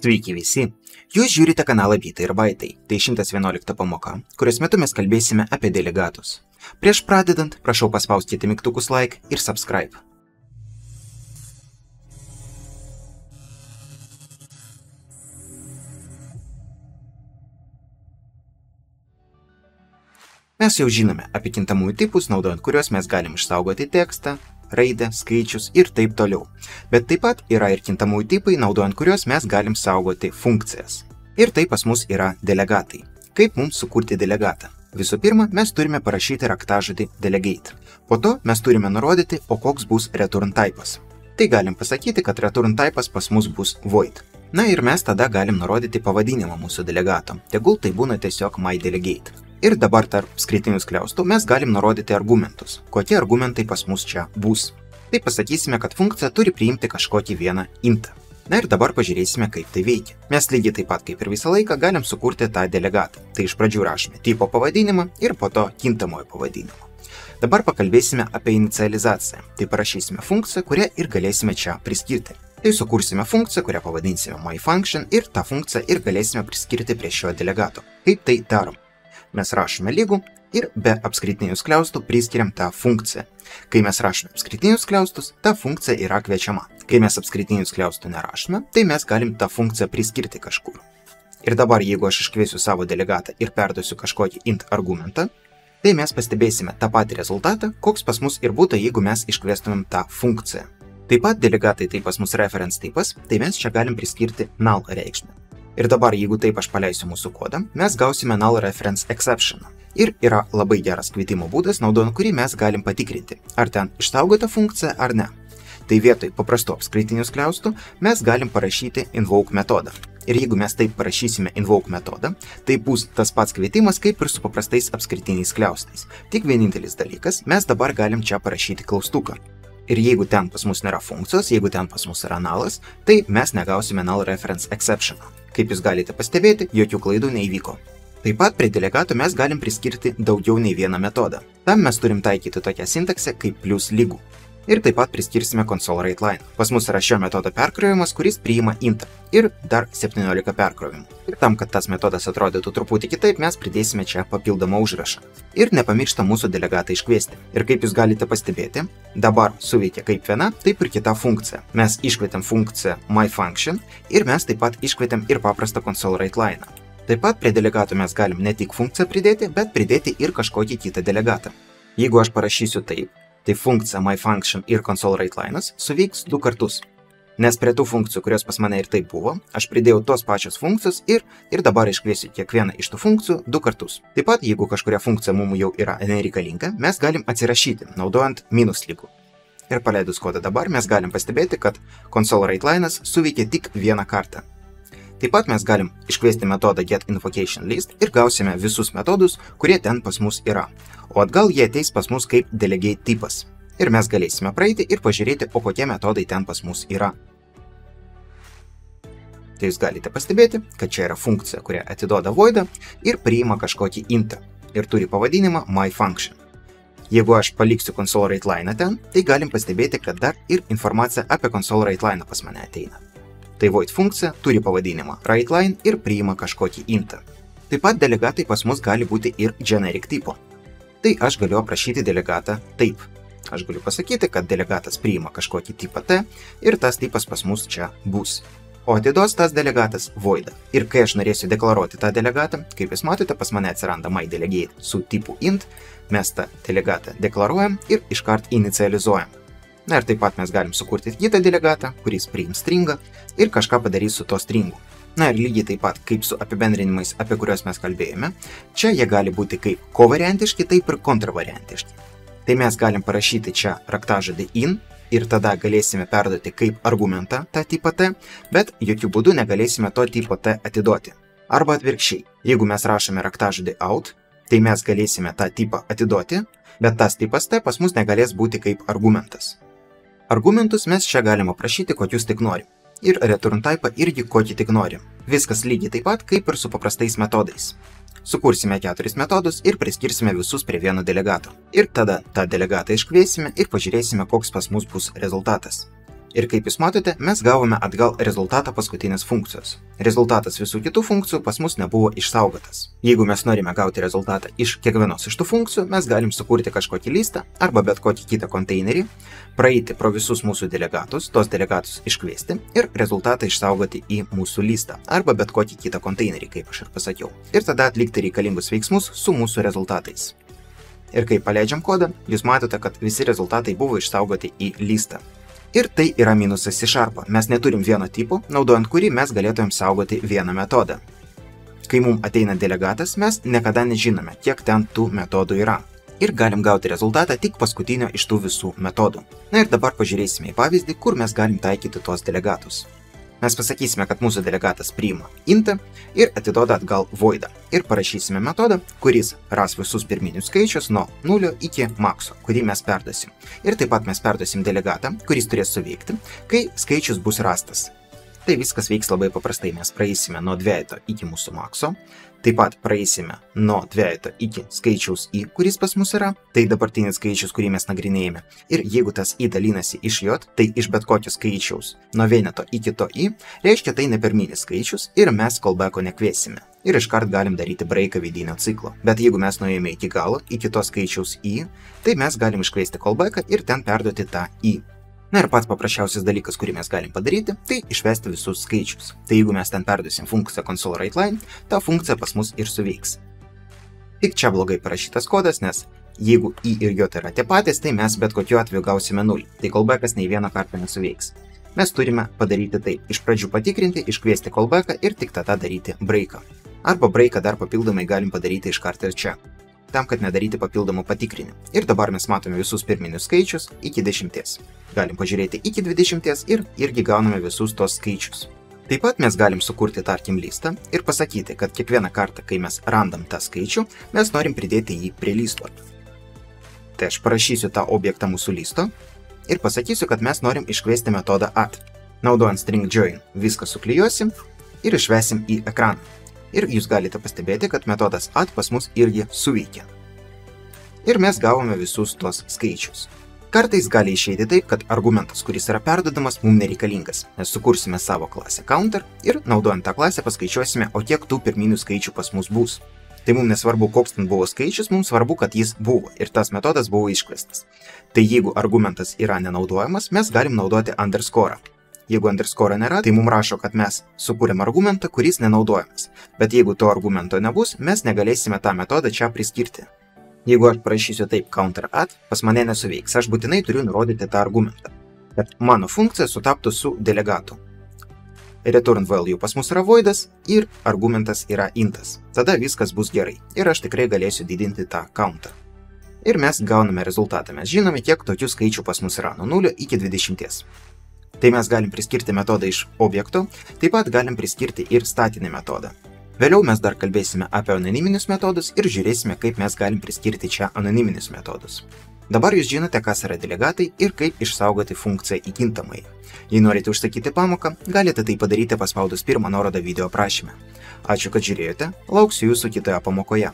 Sveiki visi! Jūs žiūrite kanalą Bitai ir Baitai. Tai 111 pamoka, kurios metu mes kalbėsime apie delegatus. Prieš pradedant, prašau paspausti mygtukus like ir subscribe. Mes jau žinome apie kintamųjų tipus, naudojant kuriuos mes galim išsaugoti tekstą, raidę, skaičius ir taip toliau. Bet taip pat yra ir kintamųjų tipai, naudojant kuriuos mes galim saugoti funkcijas. Ir tai pas mus yra delegatai. Kaip mums sukurti delegatą? Visų pirma, mes turime parašyti raktažodį delegate. Po to mes turime nurodyti, o koks bus return typas. Tai galim pasakyti, kad return typas pas mus bus void. Na ir mes tada galim nurodyti pavadinimą mūsų delegato. Tegul tai būna tiesiog myDelegate. Ir dabar tarp skritinių skliaustų mes galim nurodyti argumentus. Kokie argumentai pas mus čia bus. Tai pasakysime, kad funkcija turi priimti kažkokį vieną intą. Na ir dabar pažiūrėsime, kaip tai veikia. Mes lygiai taip pat kaip ir visą laiką galim sukurti tą delegatą. Tai iš pradžių rašome tipo pavadinimą ir po to kintamojo pavadinimo. Dabar pakalbėsime apie inicializaciją. Tai parašysime funkciją, kurią ir galėsime čia priskirti. Tai sukursime funkciją, kurią pavadinsime myFunction ir tą funkciją ir galėsime priskirti prie šio delegato. Kaip tai darom? Mes rašome lygų ir be apskritinių skliaustų priskiriam tą funkciją. Kai mes rašome apskritinius skliaustus, ta funkcija yra kviečiama. Kai mes apskritinių skliaustų nerašome, tai mes galim tą funkciją priskirti kažkur. Ir dabar, jeigu aš iškviesiu savo delegatą ir perduosiu kažkokį int argumentą, tai mes pastebėsime tą patį rezultatą, koks pas mus ir būtų, jeigu mes iškviestumėm tą funkciją. Taip pat delegatai tai pas mus reference tipas, tai mes čia galim priskirti null reikšmę. Ir dabar, jeigu taip aš paleisiu mūsų kodą, mes gausime null reference exception. Ir yra labai geras kvietimo būdas, naudojant kurį mes galim patikrinti, ar ten išsaugota funkcija ar ne. Tai vietoj paprasto apskritinių skliaustų mes galim parašyti invoke metodą. Ir jeigu mes taip parašysime invoke metodą, tai bus tas pats kvietimas kaip ir su paprastais apskritiniais skliaustais. Tik vienintelis dalykas, mes dabar galim čia parašyti klaustuką. Ir jeigu ten pas mus nėra funkcijos, jeigu ten pas mus yra nullas, tai mes negausime null reference exception. Kaip jūs galite pastebėti, jokių klaidų neįvyko. Taip pat prie delegato mes galim priskirti daugiau nei vieną metodą. Tam mes turim taikyti tokią sintaksę kaip plus lygų. Ir taip pat priskirsime console_writeLine. Pas mus yra šio metodo perkrovimas, kuris priima intą. Ir dar 17 perkrovimų. Ir tam, kad tas metodas atrodytų truputį kitaip, mes pridėsime čia papildomą užrašą. Ir nepamiršta mūsų delegatą iškviesti. Ir kaip jūs galite pastebėti, dabar suveikia kaip viena, taip ir kita funkcija. Mes iškvietėm funkciją myFunction ir mes taip pat iškvietėm ir paprastą console_writeLine. Taip pat prie delegato mes galim ne tik funkciją pridėti, bet pridėti ir kažkokį kitą delegatą. Jeigu aš parašysiu taip, tai funkcija myFunction ir console_writeLine suveiks 2 kartus. Nes prie tų funkcijų, kurios pas mane ir taip buvo, aš pridėjau tos pačios funkcijos ir dabar iškviesiu kiekvieną iš tų funkcijų 2 kartus. Taip pat, jeigu kažkuria funkcija mums jau yra nereikalinga, mes galim atsirašyti, naudojant minus lygų. Ir paleidus kodą dabar mes galim pastebėti, kad console_writeLine suveikia tik vieną kartą. Taip pat mes galim iškviesti metodą getInvocationList ir gausime visus metodus, kurie ten pas mus yra. O atgal jie ateis pas mus kaip delegate tipas. Ir mes galėsime praeiti ir pažiūrėti, o kokie metodai ten pas mus yra. Tai jūs galite pastebėti, kad čia yra funkcija, kuria atiduoda voidą ir priima kažkokį intą. Ir turi pavadinimą myFunction. Jeigu aš paliksiu console_writeLine ten, tai galim pastebėti, kad dar ir informacija apie console_writeLine pas mane ateina. Tai void funkcija turi pavadinimą writeLine ir priima kažkokį intą. Taip pat delegatai pas mus gali būti ir generic tipo. Tai aš galiu aprašyti delegatą taip. Aš galiu pasakyti, kad delegatas priima kažkokį tipą T ir tas tipas pas mus čia bus. O atiduos tas delegatas voidą. Ir kai aš norėsiu deklaruoti tą delegatą, kaip jūs matote, pas mane atsiranda myDelegate su tipu int, mes tą delegatą deklaruojam ir iškart inicializuojam. Na ir taip pat mes galim sukurti kitą delegatą, kuris priims stringą ir kažką padarys su to stringu. Na ir lygiai taip pat kaip su apibendrinimais, apie kuriuos mes kalbėjome, čia jie gali būti kaip kovariantiški, taip ir kontravariantiški. Tai mes galim parašyti čia raktažodį in ir tada galėsime perduoti kaip argumentą tą tipą T, bet jokių būdų negalėsime to tipo T atiduoti. Arba atvirkščiai, jeigu mes rašome raktažodį out, tai mes galėsime tą tipą atiduoti, bet tas tipas T pas mus negalės būti kaip argumentas. Argumentus mes čia galim aprašyti, kokius tik norim. Ir return typą irgi kokį tik norim. Viskas lygiai taip pat, kaip ir su paprastais metodais. Sukursime 4 metodus ir priskirsime visus prie vieno delegato. Ir tada tą delegatą iškviesime ir pažiūrėsime, koks pas mus bus rezultatas. Ir kaip jūs matote, mes gavome atgal rezultatą paskutinės funkcijos. Rezultatas visų kitų funkcijų pas mus nebuvo išsaugotas. Jeigu mes norime gauti rezultatą iš kiekvienos iš tų funkcijų, mes galim sukurti kažkokį listą arba bet kokį kitą konteinerį, praeiti pro visus mūsų delegatus, tos delegatus iškviesti ir rezultatą išsaugoti į mūsų listą arba bet kokį kitą konteinerį, kaip aš ir pasakiau. Ir tada atlikti reikalingus veiksmus su mūsų rezultatais. Ir kai paleidžiam kodą, jūs matote, kad visi rezultatai buvo išsaugoti į listą. Ir tai yra minusas C#. Mes neturim vieno tipo, naudojant kurį mes galėtumėm saugoti vieną metodą. Kai mums ateina delegatas, mes niekada nežinome, kiek ten tų metodų yra. Ir galim gauti rezultatą tik paskutinio iš tų visų metodų. Na ir dabar pažiūrėsime į pavyzdį, kur mes galim taikyti tuos delegatus. Mes pasakysime, kad mūsų delegatas priima intą ir atiduoda atgal voidą. Ir parašysime metodą, kuris ras visus pirminius skaičius nuo 0 iki makso, kurį mes perduosim. Ir taip pat mes perduosim delegatą, kuris turės suveikti, kai skaičius bus rastas. Tai viskas veiks labai paprastai. Mes praeisime nuo dvejeto iki mūsų makso. Taip pat praeisime nuo dvejeto iki skaičiaus i, kuris pas mus yra. Tai dabartinis skaičius, kurį mes nagrinėjame. Ir jeigu tas i dalinasi iš j, tai iš bet kokio skaičiaus nuo vieneto iki to i, reiškia tai ne pirminis skaičius ir mes callbacko nekviesime. Ir iškart galim daryti breaką vidinio ciklo. Bet jeigu mes nuėjome iki galo, iki to skaičiaus i, tai mes galim iškviesti callbacką ir ten perduoti tą i. Na ir pats paprasčiausias dalykas, kurį mes galim padaryti, tai išvesti visus skaičius. Tai jeigu mes ten perduosim funkciją console_writeLine, ta funkcija pas mus ir suveiks. Tik čia blogai parašytas kodas, nes jeigu i ir j yra tie patys, tai mes bet kokiu atveju gausime 0. Tai callbackas nei vieną kartą nesuveiks. Mes turime padaryti taip. Iš pradžių patikrinti, iškviesti callbacką ir tik tada daryti breaką. Arba breaką dar papildomai galim padaryti iš karto ir čia, tam, kad nedaryti papildomų patikrinimų. Ir dabar mes matome visus pirminius skaičius iki 10. Galim pažiūrėti iki 20 ir irgi gauname visus tos skaičius. Taip pat mes galim sukurti, tarkim, listą ir pasakyti, kad kiekvieną kartą, kai mes randam tą skaičių, mes norim pridėti jį prie listo. Tai aš parašysiu tą objektą mūsų listo ir pasakysiu, kad mes norim iškviesti metodą add. Naudojant string join viską suklijuosim ir išvesim į ekraną. Ir jūs galite pastebėti, kad metodas add pas mus irgi suveikia. Ir mes gavome visus tos skaičius. Kartais gali išeiti taip, kad argumentas, kuris yra perduodamas, mums nereikalingas. Mes sukursime savo klasę counter ir naudojant tą klasę paskaičiuosime, o kiek tų pirminių skaičių pas mus bus. Tai mums nesvarbu, koks ten buvo skaičius, mums svarbu, kad jis buvo ir tas metodas buvo iškviestas. Tai jeigu argumentas yra nenaudojamas, mes galim naudoti underscore. Jeigu underscore nėra, tai mums rašo, kad mes sukūrėm argumentą, kuris nenaudojamas. Bet jeigu to argumento nebus, mes negalėsime tą metodą čia priskirti. Jeigu aš parašysiu taip counter add, pas mane nesuveiks. Aš būtinai turiu nurodyti tą argumentą, kad mano funkcija sutaptų su delegatu. Return value pas mus yra voidas ir argumentas yra intas. Tada viskas bus gerai ir aš tikrai galėsiu didinti tą countą. Ir mes gauname rezultatą. Mes žinome, kiek tokių skaičių pas mus yra nuo 0 iki 20. Tai mes galim priskirti metodą iš objekto, taip pat galim priskirti ir statinį metodą. Vėliau mes dar kalbėsime apie anoniminius metodus ir žiūrėsime, kaip mes galim priskirti čia anoniminius metodus. Dabar jūs žinote, kas yra delegatai ir kaip išsaugoti funkciją įkintamai. Jei norite užsakyti pamoką, galite tai padaryti paspaudus pirmą nuorodą video aprašyme. Ačiū, kad žiūrėjote, lauksiu jūsų kitoje pamokoje.